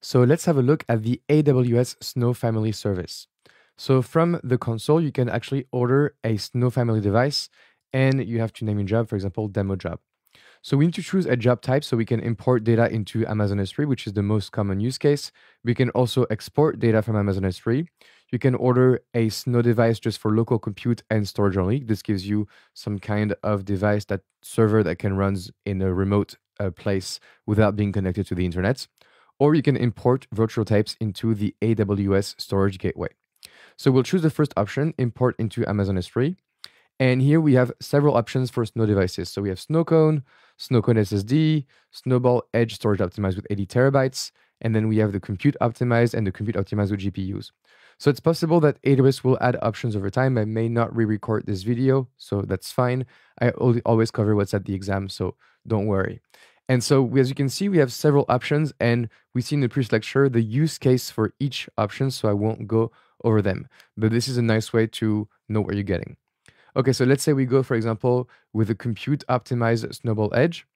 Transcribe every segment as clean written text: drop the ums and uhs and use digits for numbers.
So let's have a look at the AWS Snow Family service. So from the console, you can actually order a Snow Family device and you have to name your job, for example, demo job. So we need to choose a job type so we can import data into Amazon S3, which is the most common use case. We can also export data from Amazon S3. You can order a Snow device just for local compute and storage only. This gives you some kind of device, that server that can run in a remote place without being connected to the internet. Or you can import virtual types into the AWS storage gateway. So we'll choose the first option, import into Amazon S3. And here we have several options for Snow devices. So we have Snowcone, Snowcone SSD, Snowball Edge storage optimized with 80 terabytes, and then we have the compute optimized and the compute optimized with GPUs. So it's possible that AWS will add options over time. I may not re-record this video, so that's fine. I always cover what's at the exam, so don't worry. And so as you can see, we have several options, and we see in the previous lecture the use case for each option, so I won't go over them. But this is a nice way to know what you're getting. Okay, so let's say we go, for example, with a compute optimized Snowball Edge.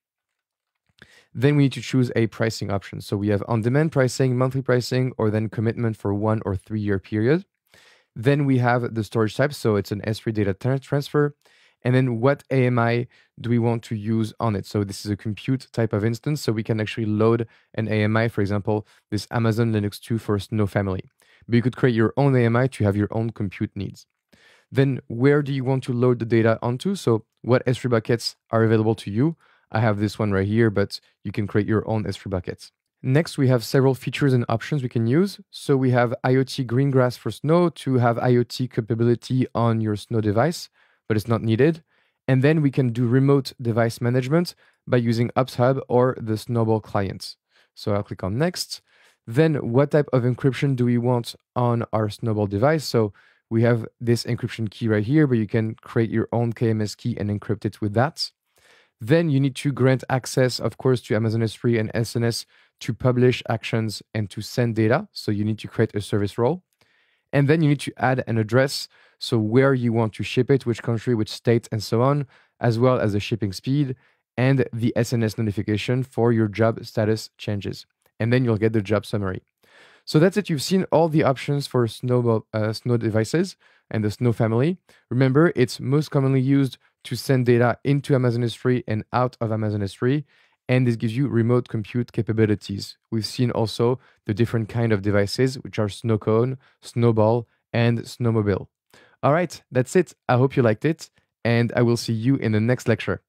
Then we need to choose a pricing option. So we have on-demand pricing, monthly pricing, or then commitment for 1 or 3 year period. Then we have the storage type, so it's an S3 data transfer. And then what AMI do we want to use on it? So this is a compute type of instance, so we can actually load an AMI, for example, this Amazon Linux 2 for Snow family. But you could create your own AMI to have your own compute needs. Then where do you want to load the data onto? So what S3 buckets are available to you? I have this one right here, but you can create your own S3 buckets. Next, we have several features and options we can use. So we have IoT Greengrass for Snow to have IoT capability on your Snow device, but it's not needed. And then we can do remote device management by using Ops Hub or the Snowball client. So I'll click on Next. Then what type of encryption do we want on our Snowball device? So we have this encryption key right here, but you can create your own KMS key and encrypt it with that. Then you need to grant access, of course, to Amazon S3 and SNS to publish actions and to send data. So you need to create a service role. And then you need to add an address, so where you want to ship it, which country, which state, and so on, as well as the shipping speed and the SNS notification for your job status changes. And then you'll get the job summary. So that's it. You've seen all the options for Snow devices and the Snow family. Remember, it's most commonly used to send data into Amazon S3 and out of Amazon S3. And this gives you remote compute capabilities. We've seen also the different kind of devices, which are Snowcone, Snowball, and Snowmobile. All right, that's it. I hope you liked it, and I will see you in the next lecture.